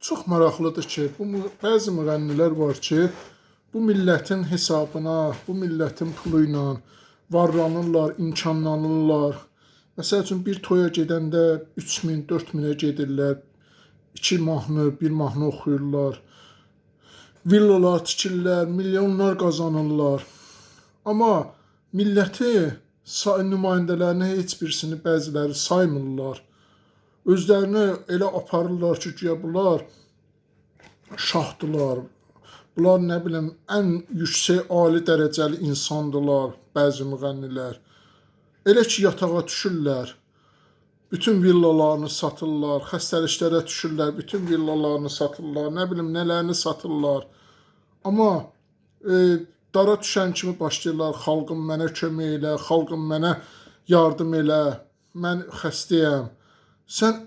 Çox maraqlıdır ki, bəzi müğənnilər var ki, bu millətin hesabına, bu millətin pulu ilə varlanırlar, imkanlanırlar. Məsəl üçün bir toya gedəndə 3000, 4000-ə gedirlər, 2 mahnı, 1 mahnı oxuyurlar. Villalar tikirlər, milyonlar qazanırlar. Amma milləti nümayəndələrini heç birisini bəziləri saymırlar. Özlərini elə aparırlar ki, güya bunlar şahdılar. Bunlar nə bilim ən yüksək, ali dərəcəli insandılar, bəzi müğənnilər. Elə ki, yatağa düşürlər, bütün villalarını satırlar, xəstəliklərə düşürlər, bütün villalarını satırlar, nə bilim nələrini satırlar. Amma dara düşən kimi başlayırlar, xalqım mənə kömək elə, xalqım mənə yardım elə, mən xəstəyəm. Sən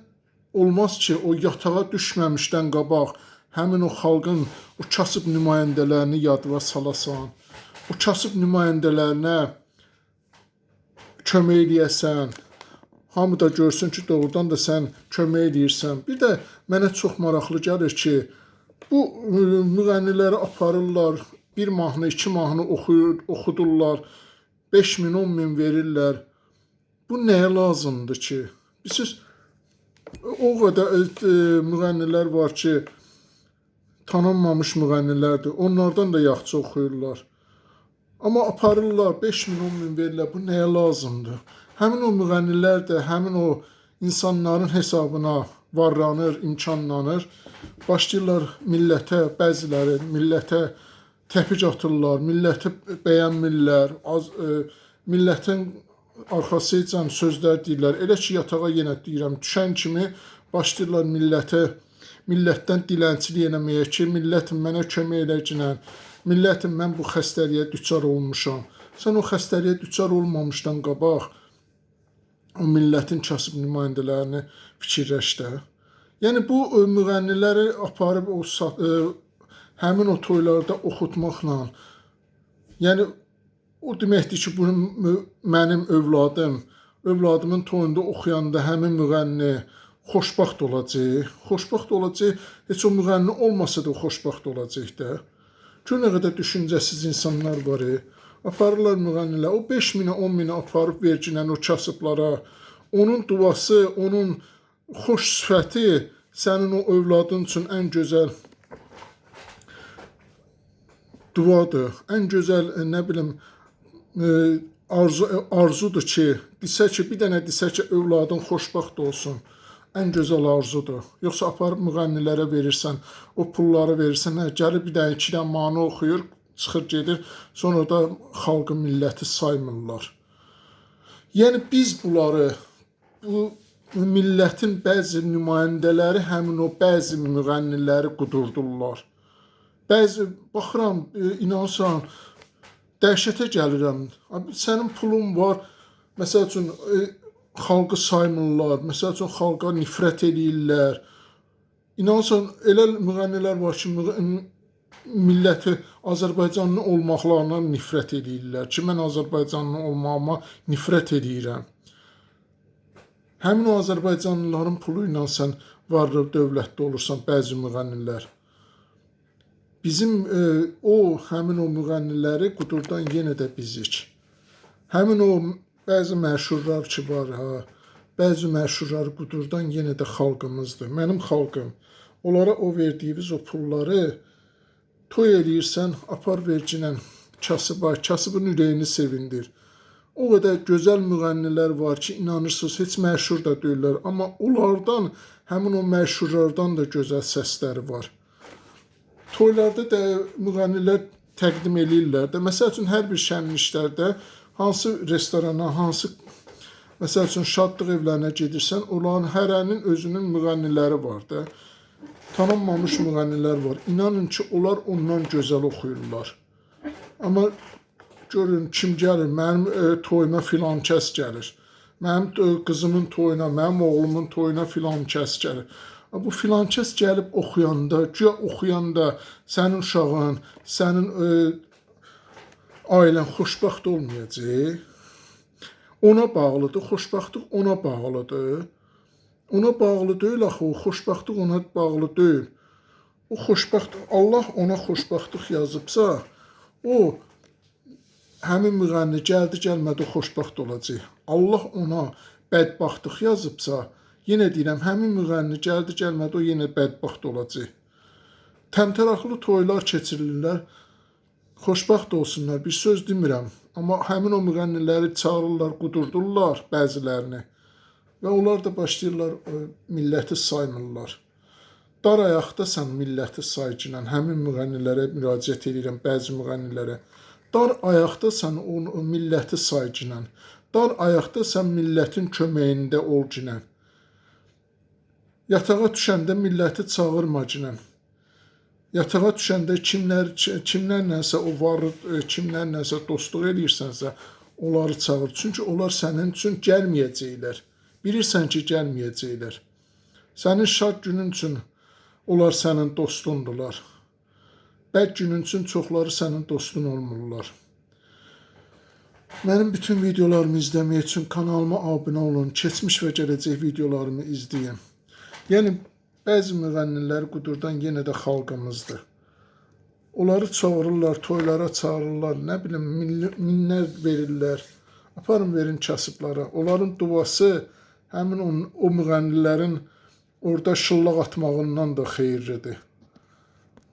olmaz ki, o yatağa düşməmişdən qabaq həmin o xalqın o kasıb nümayəndələrini yadıva salasan, o kasıb nümayəndələrinə kömək eləyəsən, hamı da görsün ki, doğrudan da sən kömək eləyirsən. Bir də mənə çox maraqlı gəlir ki, bu müğənniləri aparırlar, 1 mahnı, 2 mahnı oxudurlar, 5000, 10.000 verirlər. Bu nəyə lazımdır ki? Siz o qədər müğənnilər var ki, tanınmamış müğənnilərdir. Onlardan da yaxşı oxuyurlar. Amma aparırlar, 5000, 10.000 verirlər. Bu nəyə lazımdır? Həmin o müğənnilər də həmin o insanların hesabına varlanır, imkanlanır. Başlayırlar millətə, bəziləri millətə təpik atırlar, milləti bəyənmirlər, millətin arxasıca sözlər deyirlər. Elə ki, yatağa yenə deyirəm, düşən kimi başlayırlar millətdən dilənçilik eləməyə ki, millətim mənə kömək eləyəcəklər, millətim mən bu xəstəliyə düçar olmuşam. Sən o xəstəliyə düçar olmamışdan qabaq o millətin kasıb nümayəndələrini fikirləş də. Yəni bu müğənniləri aparıb həmin o toylarda oxutmaqla, yəni o deməkdir ki, bunu mənim övladımın toyunda oxuyanda həmin müğənni xoşbaxt olacaq. Xoşbaxt olacaq, heç o müğənni olmasa da xoşbaxt olacaq da. Gör nə qədər düşüncəsiz insanlar var. Aparırlar müğənnilər, o 5000-ə, 10.000-ə aparıb verginən o kasıblara. Onun duası, onun xoş sifəti sənin o övladın üçün ən gözəl duadır. Ən gözəl, nə bilim, arzudur ki, bir dənə desə ki, övladın xoşbaxt olsun. Ən gözəl arzudur. Yoxsa aparıb müğənnilərə verirsən, o pulları verirsən, gəlib bir dənə 2 dənə mahnı oxuyur, çıxır gedir, sonra da xalqı, milləti saymırlar. Yəni biz bunları, bu millətin bəzi nümayəndələri həmin o bəzi müğənniləri qudurdurlar. Bəzi, baxıram, inansan, dəhşətə gəlirəm. Sənin pulun var, məsəl üçün, xalqı saymırlar, məsəl üçün, xalqa nifrət edirlər. İnansan, elə müğənnilər var ki, milləti Azərbaycanlı olmaqlarına nifrət edirlər ki, mən Azərbaycanlı olmağıma nifrət edirəm. Həmin o Azərbaycanlıların pulu ilə sən varlı dövlətdə olursan, bəzi müğənnilər. Bizim həmin o müğənniləri qudurdan yenə də bizik. Həmin o bəzi məşhurlar ki var, bəzi məşhurları qudurdan yenə də xalqımızdır. Mənim xalqım. Onlara o verdiyiniz o pulları toy eləyirsən, apar verginən kasıba, kasıbın ürəyini sevindir. O qədər gözəl müğənnilər var ki, inanırsınız, heç məşhur da deyirlər. Amma onlardan, həmin o məşhurlardan da gözəl səsləri var. Toylarda da müğənnilər təqdim eləyirlər də. Məsəl üçün, hər bir şənliklərdə hansı restorana, hansı, məsəl üçün, şadlıq evlərinə gedirsən, onların hərənin özünün müğənniləri var da. Tanınmamış müğənnilər var. İnanın ki, onlar ondan gözəl oxuyurlar. Amma görün, kim gəlir, mənim toyuma filan kəs gəlir. Mənim qızımın toyuna, mənim oğlumun toyuna filan kəs gəlir. Bu filan kəs gəlib oxuyanda, güya oxuyanda sənin uşağın, sənin ailən xoşbaxt olmayacaq. Ona bağlıdır, xoşbaxtlıq ona bağlıdır. Ona bağlı deyil axı, o xoşbaxtlıq ona bağlı deyil. o xoşbəxt, Allah ona xoşbəxtlik yazıbsa, o həmin müğənni gəldi gəlmədi xoşbəxt olacaq. Allah ona bədbəxtlik yazıbsa, yenə deyirəm, həmin müğənni gəldi gəlmədi o yenə bədbəxt olacaq. Təmtəraqlı toylar keçirirlər, xoşbəxt olsunlar, bir söz demirəm. Amma həmin o müğənniləri çağırırlar, qudurdurlar bəzilərini və onlar da başlayırlar milləti saymırlar. Dar ayaqdasan milləti sayıcılan, həmin müğənnilərə müraciət edirəm, bəzi müğənnilərə. Dar ayaqdasan o milləti sayıcılan, dar ayaqdasan millətin köməyində ol cinən. Yatağa düşəndə milləti çağırma cinən. Yatağa düşəndə kimlərləsə o varı, kimlərləsə dostluq edirsənsə, onları çağır. Çünki onlar sənin üçün gəlməyəcəklər. Bilirsən ki, gəlməyəcəklər. Sənin şad günün üçün onlar sənin dostundular. Bəd günün üçün çoxları sənin dostun olmurlar. Mənim bütün videolarımı izləmək üçün kanalıma abunə olun. Keçmiş və gələcək videolarımı izləyin. Yəni, bəzi müğənnilər qudurdan yenə də xalqımızdır. Onları çağırırlar, toylara çağırırlar, nə bilim, minlər verirlər. Aparın verin kasıblara. Onların duası həmin o müğənnilərin orada şıllaq atmağından da xeyirlidir.